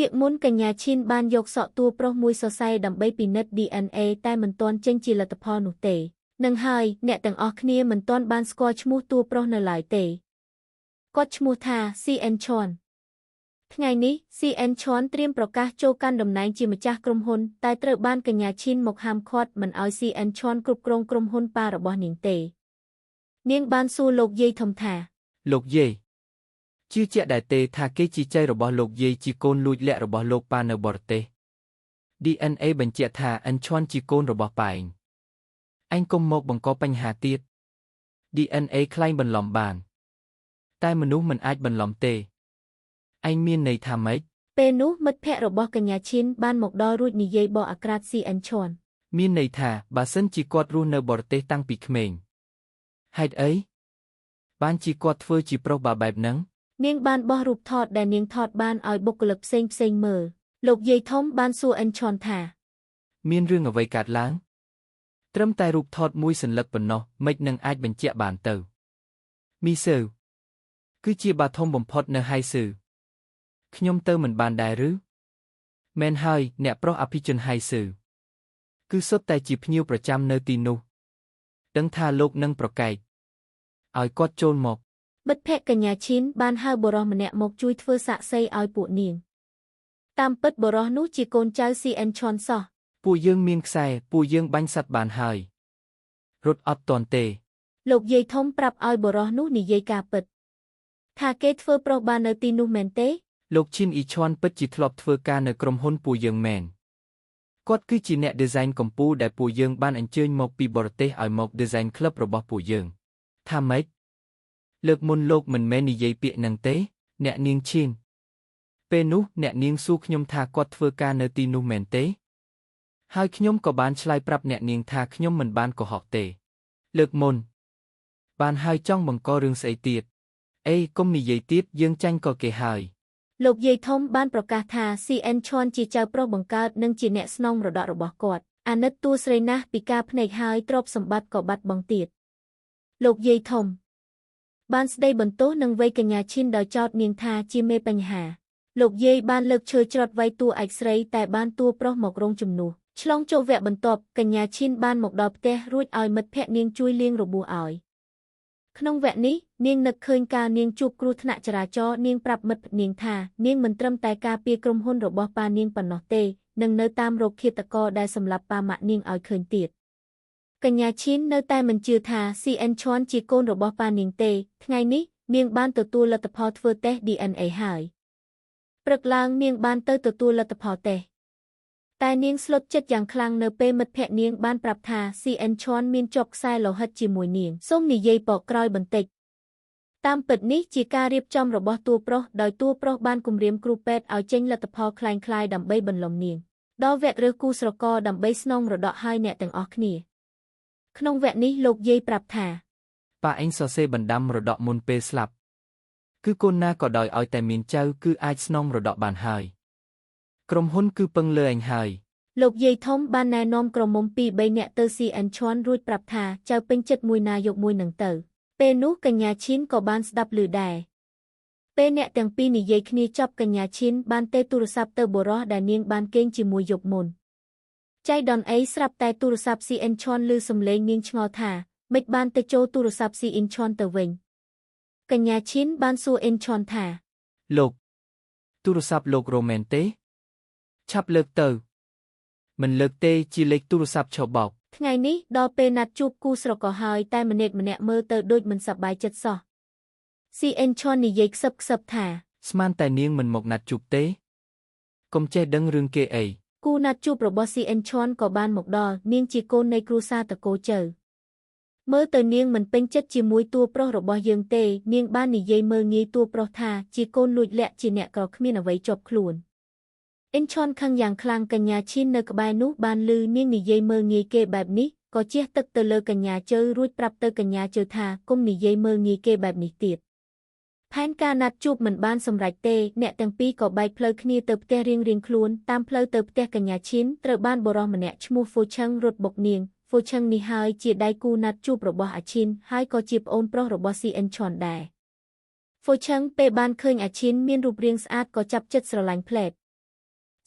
ភាគមុនកញ្ញាឈិនបានយកសក់តួប្រុសមួយសរសៃដើម្បីពិនិត្យ DNA តែមិនទាន់ចេញជាលទ្ធផលនោះទេនឹងហើយអ្នកទាំងអស់គ្នាមិនទាន់បានស្គាល់ឈ្មោះតួប្រុសនៅឡើយទេគាត់ឈ្មោះថា CN Chon ថ្ងៃនេះ CN Chon ត្រៀមប្រកាសចូលកាន់តំណែងជាម្ចាស់ក្រុមហ៊ុនតែត្រូវបានកញ្ញាឈិនមកហាមឃាត់មិនឲ្យ CN Chon គ្រប់គ្រងក្រុមហ៊ុនប៉ារបស់នាងទេនាងបានសួរលោកយាយធំថាលោកយាយជឿជាក់ដែរទេថាគេជាចៅរបស់លោកយាយជាកូនលួចលាក់របស់លោកប៉ានៅបរទេស DNA បញ្ជាក់ថាអិនឈាន់ជាកូនរបស់ប៉ាឯងអញកុំមកបង្កបញ្ហាទៀត DNA ខ្លែងបន្លំបានតែមនុស្សមិនអាចបន្លំទេឯងមានន័យថាម៉េចពេលនោះមិត្តភ័ក្តិរបស់កញ្ញាឈិនបានមកដល់រួចនិយាយបកអាក្រាត CN Chon មានន័យថាបើសិនជាគាត់រស់នៅបរទេសតាំងពីក្មេងហេតុអីបានជាគាត់ធ្វើជាប្រុសបាបែបហ្នឹងនាងបានបោះរូបថតដែលនាងថតបានឲ្យបុគ្គលិកផ្សេងមើលលោកយាយធំបានសួរអិនឈនថាមានរឿងអ្វីកើតឡើងត្រឹមតែរូបថតមួយសន្លឹកប៉ុណ្ណោះមិននឹងអាចបញ្ជាក់បានទៅមីសើគឺជាបាធំបំផុតនៅហៃសឺខ្ញុំទៅមិនបានដែរឬមែនហើយអ្នកប្រុសអភិជនហៃសឺគឺសុទ្ធតែជាភ្ញៀវប្រចាំនៅទីនោះដឹងថាលោកនឹងប្រកែកឲ្យគាត់ចូលមកមិត្តភក្តិកញ្ញាឈិនបានហៅបុរសម្នាក់មកជួយធ្វើសាក្សីឲ្យពួកនាងតាមពិតបុរសនោះជាកូនចៅ CN Chon សោះពួកយើងមានខ្សែពួកយើងបាញ់សัตว์បានហើយរត់អត់ទាន់ទេលោកយាយធំប្រាប់ឲ្យបុរសនោះនិយាយការពិតថាគេធ្វើប្រុសបាននៅទីនោះមែនទេលោកឈិនអ៊ីឈាន់ពិតជាធ្លាប់ធ្វើការនៅក្រុមហ៊ុនពួកយើងមែនគាត់គឺជាអ្នក design កំពូលដែលពួកយើងបានអញ្ជើញមកពីបរទេសឲ្យមក design ក្លឹបរបស់ពួកយើងថាម៉េចលើកមុនលោកមិនមែននិយាយពាក្យហ្នឹងទេអ្នកនាងឈិនពេលនោះអ្នកនាងសួរខ្ញុំថាគាត់ធ្វើការនៅទីនោះមែនទេហើយខ្ញុំក៏បានឆ្លើយប្រាប់អ្នកនាងថាខ្ញុំមិនបានកុហកទេលើកមុនបានហើយចង់បង្ករឿងស្អីទៀតអេកុំនិយាយទៀតយើងចាញ់ក៏គេហើយលោកយាយធំបានប្រកាសថា CN Chon ជាចៅប្រុសបង្កើតនិងជាអ្នកស្នងមរតករបស់គាត់អាណិតតួស្រីណាស់ពីការភ្នែកហើយទ្រព្យសម្បត្តិក៏បាត់បង់ទៀតលោកយាយធំបានស្ដីបន្ទោសនឹងវ័យកញ្ញាឈិនដោយចោទនាងថាជាមេបញ្ហាលោកយាយបានលើកឈើច្រត់វាយតួឯកស្រីតែបានតួប្រុសមករងជំនួសឆ្លងចូលវគ្គបន្ទាប់កញ្ញាឈិនបានមកដល់ផ្ទះរួចឲ្យមិត្តភ័ក្តិនាងជួយលាងរបួសឲ្យក្នុងវគ្គនេះនាងនឹកឃើញការនាងជួបគ្រោះថ្នាក់ចរាចរណ៍នាងប្រាប់មិត្តនាងថានាងមិនត្រឹមតែការពារក្រុមហ៊ុនរបស់ប៉ានាងប៉ុណ្ណោះទេនឹងនៅតាមរោគឃាតករដែលសម្លាប់ប៉ាម៉ាក់នាងឲ្យឃើញទៀតកញ្ញាឈិននៅតែមិនជឿថា CN Chon ជាកូនរបស់ប៉ានាងទេថ្ងៃនេះនាងបានទទួលលទ្ធផលធ្វើតេស្ត DNA ហើយព្រឹកឡើងនាងបានទៅទទួលលទ្ធផលតេស្តតែនាងស្លុតចិត្តយ៉ាងខ្លាំងនៅពេលមិត្តភ័ក្តិនាងបានប្រាប់ថា CN Chon មានជាប់ខ្សែលោហិតជាមួយនាងសូមនិយាយបកក្រោយបន្តិចតាមពិតនេះជាការរៀបចំរបស់តួប្រុសដោយតួប្រុសបានគំរាមគ្រូពេទ្យឲ្យចេញលទ្ធផលคล้ายៗដើម្បីបន្លំនាងដល់វគ្គរើសគូស្រករដើម្បីស្នងមរតកឲ្យអ្នកទាំងអស់គ្នាក្នុងវគ្គនេះលោកយាយប្រាប់ថាប៉ាអញសរសេរបណ្ដាំមរតកមុនពេលស្លាប់គឺកូនណាក៏ដោយឲ្យតែមានចៅគឺអាចស្នងមរតកបានហើយក្រុមហ៊ុនគឺពឹងលើអញហើយលោកយាយធំបានណែនាំក្រុមមុំ2-3នាក់ទៅ CN Chon រួចប្រាប់ថាចៅពេញចិត្តមួយណាយកមួយនឹងទៅពេលនោះកញ្ញាឈិនក៏បានស្ដាប់ឮដែរពេលអ្នកទាំងពីរនិយាយគ្នាចប់កញ្ញាឈិនបានទេទូរស័ព្ទទៅបុរសដែលនាងបានគេងជាមួយយប់មុនចៃដនអីស្រាប់តែទូរស័ព្ទ CN Chon ឮសំឡេងនាងឆ្ងល់ថាមិនបានទៅចូលទូរស័ព្ទ CN Chon ទៅវិញកញ្ញាឈិនបានសួរ CN Chon ថាលោកទូរស័ព្ទលោករ៉ូមែនទេឆាប់លើកទៅមិនលើកទេជាលេខទូរស័ព្ទឆបោកថ្ងៃនេះដល់ពេលណាត់ជួបគូស្រករហើយតែម្នាក់មើលទៅដូចមិនសប្បាយចិត្តសោះ CN Chon និយាយខ្សឹបថាស្មានតែនាងមិនមកណាត់ជួបទេកុំចេះដឹងរឿងគេអីគូណាត់ជួបរបស់ CN Chon ក៏បានមកដល់នាងជាកូននៃគ្រួសារតកូចៅមើលទៅនាងមិនពេញចិត្តជាមួយតួប្រុសរបស់យើងទេនាងបាននិយាយមើលងាយតួប្រុសថាជាកូនលួចលាក់ជាអ្នកក្រគ្មានអ្វីជាប់ខ្លួនអិនឈនខឹងយ៉ាងខ្លាំងកញ្ញាឈិននៅក្បែរនោះបានឮនាងនិយាយមើលងាយគេបែបនេះក៏ជះទឹកទៅលើកញ្ញាជើរួចប្រាប់ទៅកញ្ញាជើថាកុំនិយាយមើលងាយគេបែបនេះទៀតផែនការណាត់ជួបមិនបានសម្រេចទេអ្នកទាំងពីរក៏បែកផ្លូវគ្នាទៅផ្ទះរៀងៗខ្លួនតាមផ្លូវទៅផ្ទះកញ្ញាឈិនត្រូវបានបុរសម្នាក់ឈ្មោះហ្វូឆឹងរត់បុកនាងហ្វូឆឹងនេះហើយជាដៃគូណាត់ជួបរបស់អាឈិនហើយក៏ជាប្អូនប្រុសរបស់ CN Chon ដែរហ្វូឆឹងពេលបានឃើញអាឈិនមានរូបរាងស្អាតក៏ចាប់ចិត្តស្រឡាញ់ផ្លែត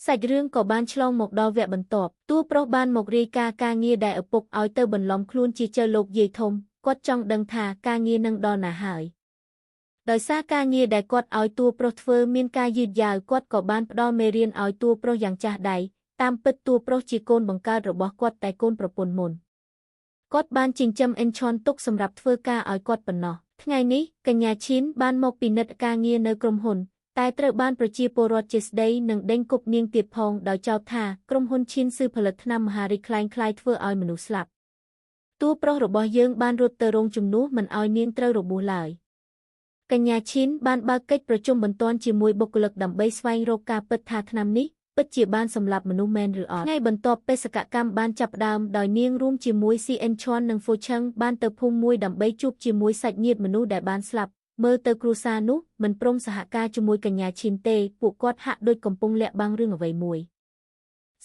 សាច់រឿងក៏បានឆ្លងមកដល់វគ្គបន្ទាប់តួប្រុសបានមករាយការណ៍ការងារដែលឪពុកឲ្យទៅបន្លំខ្លួនជាចៅលោកយាយធំគាត់ចង់ដឹងថាការងារនឹងដល់ណាហើយដោយសារការងារដែលគាត់ឲ្យតួប្រុសធ្វើមានការយឺតយ៉ាវគាត់ក៏បានផ្ដល់មេរៀនឲ្យតួប្រុសយ៉ាងចាស់ដៃតាមពិតតួប្រុសជាកូនបង្កើតរបស់គាត់តែកូនប្រពន្ធមុនគាត់បានចិញ្ចឹមអេនឆនទុកសម្រាប់ធ្វើការឲ្យគាត់ប៉ុណ្ណោះថ្ងៃនេះកញ្ញាឈីនបានមកពិនិត្យការងារនៅក្រុមហ៊ុនតែត្រូវបានប្រជាពលរដ្ឋជាស្ដីនិងដេញគប់នាងទៀតផងដោយចោទថាក្រុមហ៊ុនឈីនស៊ឺផលិតថ្នាំមហារីកคล้ายៗធ្វើឲ្យមនុស្សស្លាប់តួប្រុសរបស់យើងបានរត់ទៅរោងជំនួសមិនឲ្យនាងត្រូវរបួសឡើយកញ្ញាឈីនបានបើកកិច្ចប្រជុំបន្ទាន់ជាមួយបុគ្គលិកដើម្បីស្វែងរកការពិតថាថ្នាំនេះពិតជាបានសម្លាប់មនុស្សមែនឬអត់ថ្ងៃបន្ទាប់បេសកកម្មបានចាប់ផ្ដើមដោយនាងរួមជាមួយស៊ីអិនឈွန်និងហ្វូឆឹងបានទៅភូមិមួយដើម្បីជួបជាមួយសាច់ញាតិមនុស្សដែលបានស្លាប់មើលទៅគ្រួសារនោះមិនព្រមសហការជាមួយកញ្ញាឈីនទេពួកគាត់ហាក់ដូចកំពុងលាក់បាំងរឿងអ្វីមួយ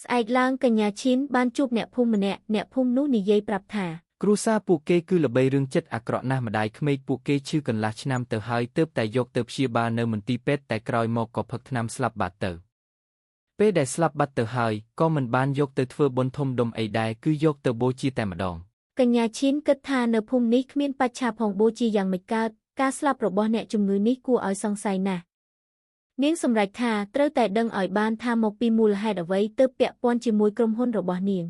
ស្អែកឡើងកញ្ញាឈីនបានជួបអ្នកភូមិម្នាក់អ្នកភូមិនោះនិយាយប្រាប់ថាគ្រួសារពួកគេគឺល្បីរឿងចិត្តអាក្រក់ណាស់ម្ដាយក្មេកពួកគេឈឺកន្លះឆ្នាំទៅហើយទើបតែយកទៅព្យាបាលនៅមន្ទីរពេទ្យតែក្រោយមកក៏ផឹកថ្នាំស្លាប់បាត់ទៅពេលដែលស្លាប់បាត់ទៅហើយក៏មិនបានយកទៅធ្វើបុណ្យធំដុំអីដែរគឺយកទៅបូជាតែម្ដងកញ្ញាឈីនគិតថានៅភូមិនេះគ្មានបច្ឆាផងបូជាយ៉ាងមិនកើតការស្លាប់របស់អ្នកជំងឺនេះគួរឲ្យសង្ស័យណាស់នាងសម្រេចថាត្រូវតែដឹងឲ្យបានថាមកពីមូលហេតុអ្វីទើបពាក់ព័ន្ធជាមួយក្រុមហ៊ុនរបស់នាង